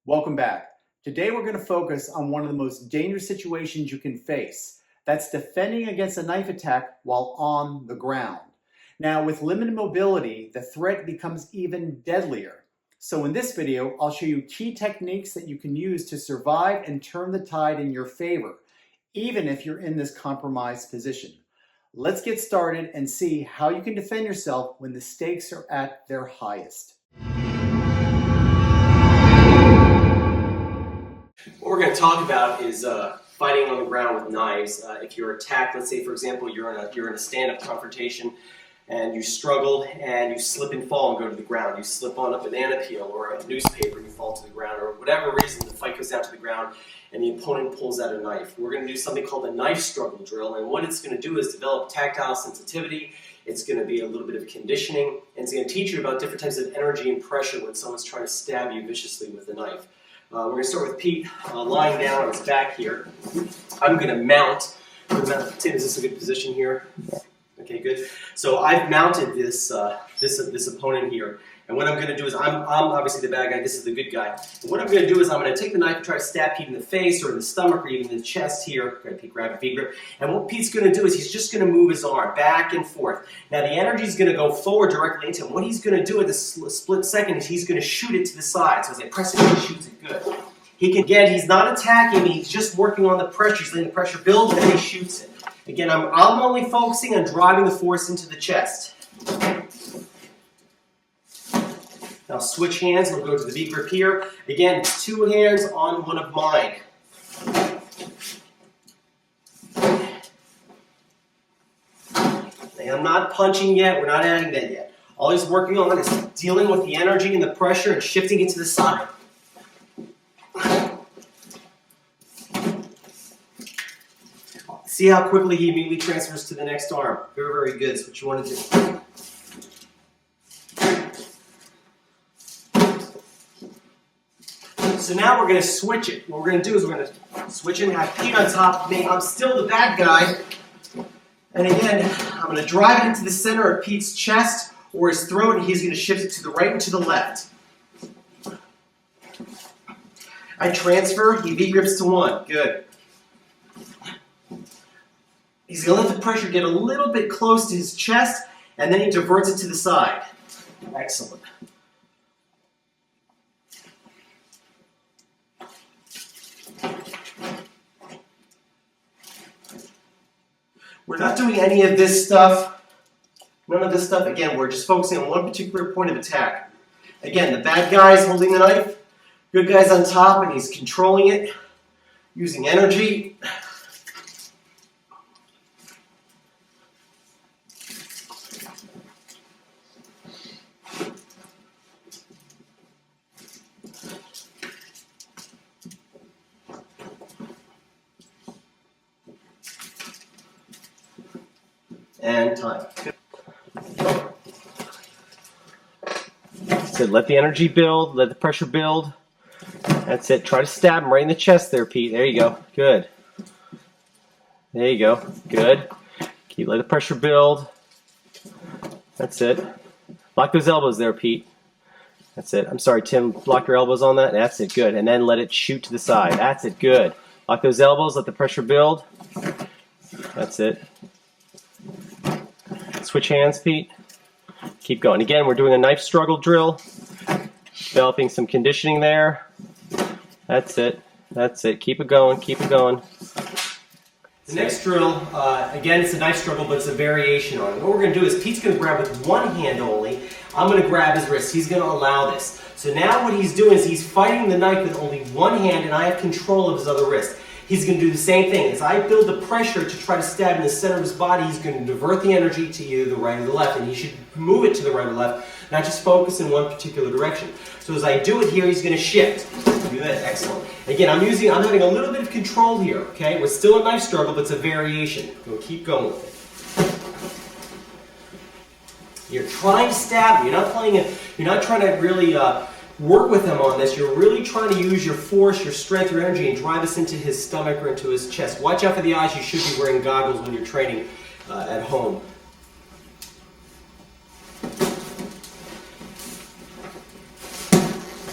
Welcome back. Today we're going to focus on one of the most dangerous situations you can face. That's defending against a knife attack while on the ground. Now, with limited mobility, the threat becomes even deadlier. So in this video, I'll show you key techniques that you can use to survive and turn the tide in your favor, even if you're in this compromised position. Let's get started and see how you can defend yourself when the stakes are at their highest. What we're going to talk about is fighting on the ground with knives. If you're attacked, let's say for example you're in a stand-up confrontation and you struggle and you slip and fall and go to the ground. You slip on a banana peel or a newspaper and you fall to the ground, or whatever reason the fight goes down to the ground and the opponent pulls out a knife. We're going to do something called a knife struggle drill, and what it's going to do is develop tactile sensitivity. It's going to be a little bit of conditioning, and it's going to teach you about different types of energy and pressure when someone's trying to stab you viciously with a knife. We're going to start with Pete lying down on his back here. I'm going to mount. Tim, is this a good position here? Yeah. Okay, good. So I've mounted this this opponent here, and what I'm going to do is I'm obviously the bad guy. This is the good guy. And what I'm going to do is I'm going to take the knife and try to stab Pete in the face or in the stomach or even in the chest here. Okay, Pete, grab a V-grip. And what Pete's going to do is he's just going to move his arm back and forth. Now the energy is going to go forward directly into him. What he's going to do at this split second is he's going to shoot it to the side. So as I press it, he shoots it good. He can get. He's not attacking me. He's just working on the pressure. He's letting the pressure build, and then he shoots it. Again, I'm only focusing on driving the force into the chest. Now switch hands. We'll go to the V-grip here. Again, it's two hands on one of mine. And I'm not punching yet. We're not adding that yet. All he's working on is dealing with the energy and the pressure and shifting it to the side. See how quickly he immediately transfers to the next arm. Very, very good. That's what you want to do. So now we're going to switch it. What we're going to do is we're going to switch it and have Pete on top of me. I'm still the bad guy. And again, I'm going to drive it into the center of Pete's chest or his throat, and he's going to shift it to the right and to the left. I transfer. He V-grips to one. Good. He's going to let the pressure get a little bit close to his chest, and then he diverts it to the side. Excellent. We're not doing any of this stuff. None of this stuff. Again, we're just focusing on one particular point of attack. Again, the bad guy's holding the knife. Good guy's on top, and he's controlling it, using energy. And time. So let the energy build, let the pressure build. That's it. Try to stab him right in the chest there, Pete. There you go. Good. There you go. Good. Let the pressure build. That's it. Lock those elbows there, Pete. That's it. I'm sorry, Tim. Lock your elbows on that. That's it. Good. And then let it shoot to the side. That's it. Good. Lock those elbows. Let the pressure build. That's it. Switch hands, Pete. Keep going. Again, we're doing a knife struggle drill. Developing some conditioning there. That's it. That's it. Keep it going. Keep it going. The next drill, again, it's a knife struggle, but it's a variation on it. What we're going to do is Pete's going to grab with one hand only. I'm going to grab his wrist. He's going to allow this. So now what he's doing is he's fighting the knife with only one hand, and I have control of his other wrist. He's going to do the same thing. As I build the pressure to try to stab in the center of his body, he's going to divert the energy to either the right or the left, and he should move it to the right or left, not just focus in one particular direction. So as I do it here, he's going to shift. Do that. Excellent. Again, I'm having a little bit of control here. Okay, we're still a knife struggle, but it's a variation. We'll keep going with it. You're trying to stab him. You're not playing it. You're not trying to really work with him on this. You're really trying to use your force, your strength, your energy, and drive this into his stomach or into his chest. Watch out for the eyes. You should be wearing goggles when you're training at home.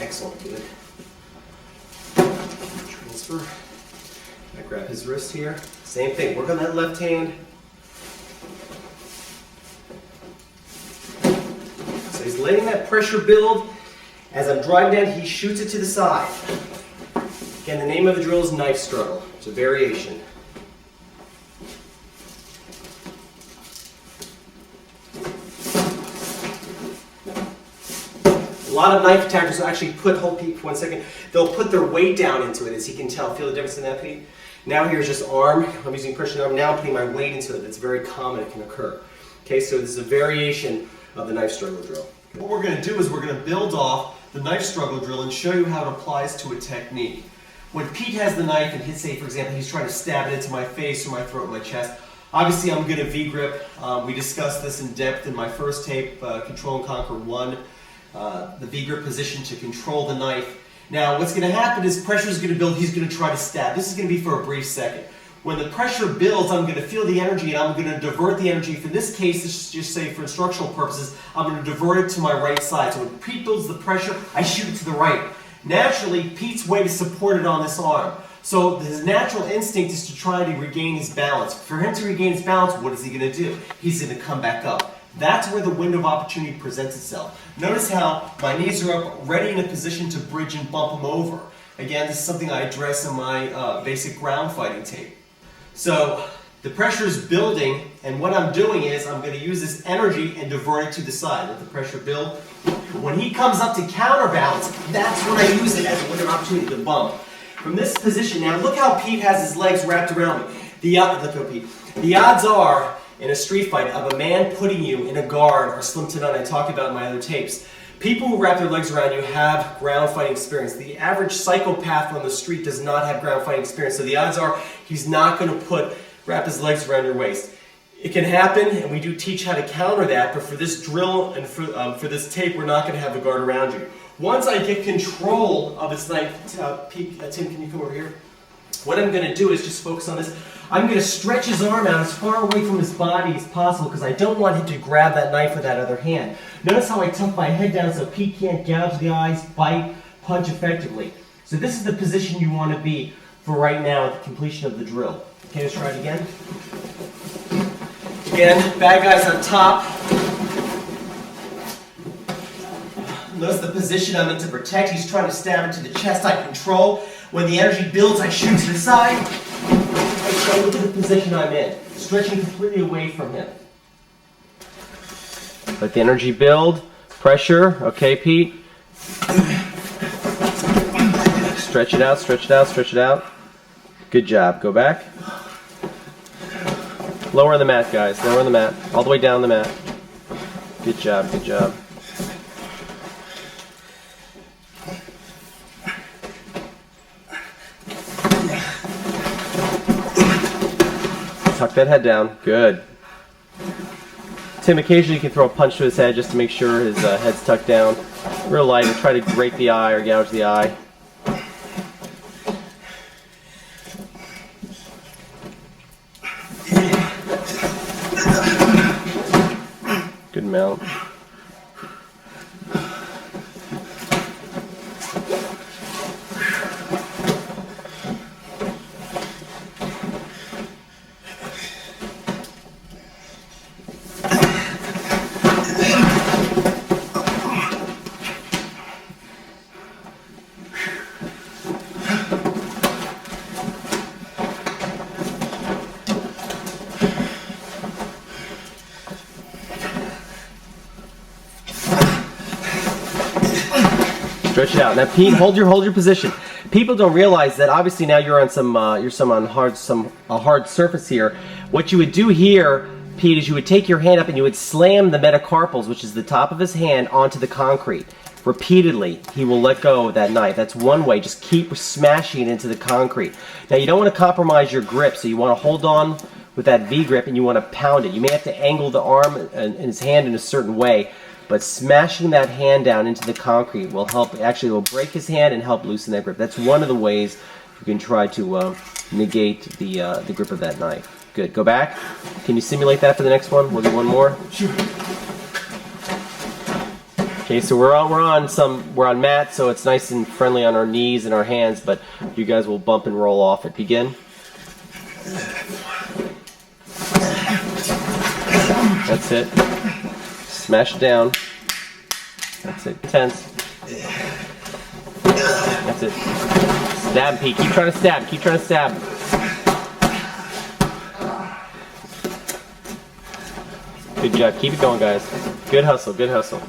Excellent. Good. transfer. I grab his wrist here. Same thing, work on that left hand. So he's letting that pressure build. As I'm driving down, he shoots it to the side. Again, the name of the drill is knife struggle. It's a variation. A lot of knife attackers will actually hold Pete for 1 second. They'll put their weight down into it, as you can tell. Feel the difference in that, Pete? Now here's just arm. I'm using pressure arm. Now I'm putting my weight into it. That's very common. It can occur. Okay, so this is a variation of the knife struggle drill. What we're going to do is we're going to build off the knife struggle drill and show you how it applies to a technique. When Pete has the knife and say, for example, he's trying to stab it into my face or my throat or my chest, obviously I'm going to V-grip. We discussed this in depth in my first tape, Control and Conquer 1, the V-grip position to control the knife. Now what's going to happen is pressure is going to build, he's going to try to stab. This is going to be for a brief second. When the pressure builds, I'm going to feel the energy and I'm going to divert the energy. For this case, let's just say for instructional purposes, I'm going to divert it to my right side. So when Pete builds the pressure, I shoot it to the right. Naturally, Pete's weight is supported on this arm. So his natural instinct is to try to regain his balance. For him to regain his balance, what is he going to do? He's going to come back up. That's where the window of opportunity presents itself. Notice how my knees are up, ready in a position to bridge and bump him over. Again, this is something I address in my basic ground fighting tape. So the pressure is building, and what I'm doing is I'm going to use this energy and divert it to the side. Let the pressure build. When he comes up to counterbalance, that's when I use it as a window of opportunity to bump. From this position, now look how Pete has his legs wrapped around me. Look how Pete. The odds are, in a street fight, of a man putting you in a guard or slim to none, I talked about in my other tapes. People who wrap their legs around you have ground fighting experience. The average psychopath on the street does not have ground fighting experience, so the odds are he's not going to wrap his legs around your waist. It can happen, and we do teach how to counter that, but for this drill and for this tape, we're not going to have the guard around you. Once I get control of this knife, Pete, Tim, can you come over here? What I'm going to do is just focus on this. I'm going to stretch his arm out as far away from his body as possible because I don't want him to grab that knife with that other hand. Notice how I tuck my head down so Pete can't gouge the eyes, bite, punch effectively. So this is the position you want to be for right now at the completion of the drill. Okay, let's try it again. Again, bad guys on top. Notice the position I'm in to protect. He's trying to stab into the chest. I control. When the energy builds, I shoot to the side. I look at the position I'm in, stretching completely away from him. Let the energy build. Pressure. Okay, Pete. Stretch it out, stretch it out, stretch it out. Good job. Go back. Lower on the mat, guys. Lower on the mat. All the way down the mat. Good job, good job. Tuck that head down. Good. Tim, occasionally you can throw a punch to his head just to make sure his head's tucked down. Real light, and try to break the eye or gouge the eye. Good mount. Stretch it out. Now, Pete, hold your position. People don't realize that obviously now you're on a hard surface here. What you would do here, Pete, is you would take your hand up and you would slam the metacarpals, which is the top of his hand, onto the concrete. Repeatedly, he will let go of that knife. That's one way. Just keep smashing it into the concrete. Now, you don't want to compromise your grip, so you want to hold on with that V grip and you want to pound it. You may have to angle the arm and his hand in a certain way, but smashing that hand down into the concrete will help. Actually, it will break his hand and help loosen that grip. That's one of the ways you can try to negate the grip of that knife. Good. Go back. Can you simulate that for the next one? We'll do one more. Sure. Okay, so we're on mat, so it's nice and friendly on our knees and our hands, but you guys will bump and roll off it. Begin. That's it. Smash it down. That's it. Tense. That's it. Stab, Pete. Keep trying to stab. Keep trying to stab. Good job. Keep it going, guys. Good hustle. Good hustle.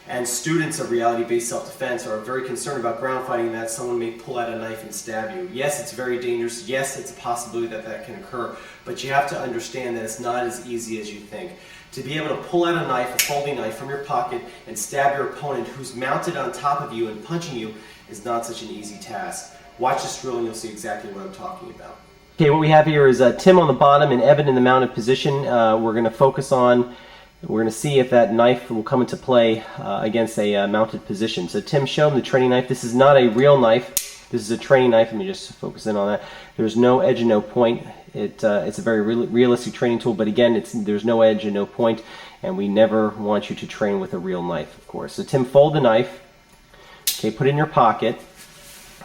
And students of reality-based self-defense are very concerned about ground fighting, that someone may pull out a knife and stab you. Yes, it's very dangerous. Yes, it's a possibility that that can occur. But you have to understand that it's not as easy as you think. To be able to pull out a knife, a folding knife, from your pocket and stab your opponent who's mounted on top of you and punching you is not such an easy task. Watch this drill and you'll see exactly what I'm talking about. Okay, what we have here is Tim on the bottom and Evan in the mounted position. We're going to focus on, we're going to see if that knife will come into play against a mounted position. So Tim, show him the training knife. This is not a real knife. This is a training knife. Let me just focus in on that. There's no edge and no point. It's a very realistic training tool, but again, there's no edge and no point, and we never want you to train with a real knife, of course. So Tim, fold the knife. Okay, put it in your pocket.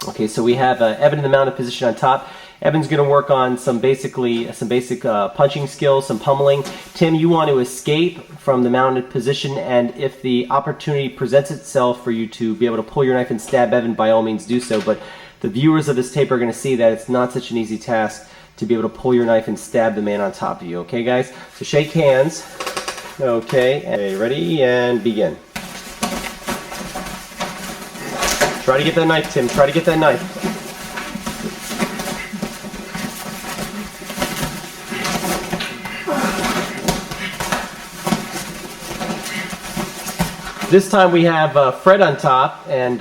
Okay, so we have Evan in the mounted position on top. Evan's going to work on some basic punching skills, some pummeling. Tim, you want to escape from the mounted position, and if the opportunity presents itself for you to be able to pull your knife and stab Evan, by all means do so. But the viewers of this tape are going to see that it's not such an easy task to be able to pull your knife and stab the man on top of you. Okay, guys? So shake hands. Okay, ready, and begin. Try to get that knife, Tim. Try to get that knife. This time we have Fred on top and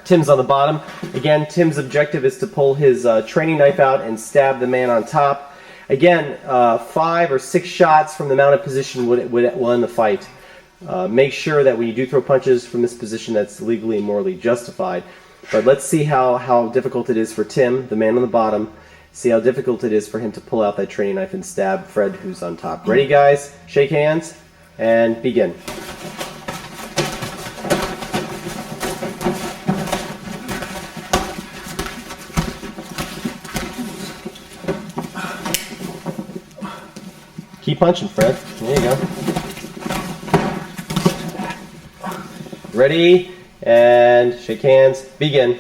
Tim's on the bottom. Again, Tim's objective is to pull his training knife out and stab the man on top. Again, 5 or 6 shots from the mounted position will end the fight. Make sure that when you do throw punches from this position, that's legally and morally justified. But let's see how difficult it is for Tim, the man on the bottom. See how difficult it is for him to pull out that training knife and stab Fred, who's on top. Ready, guys? Shake hands and begin. Keep punching, Fred. There you go. Ready, and shake hands, begin.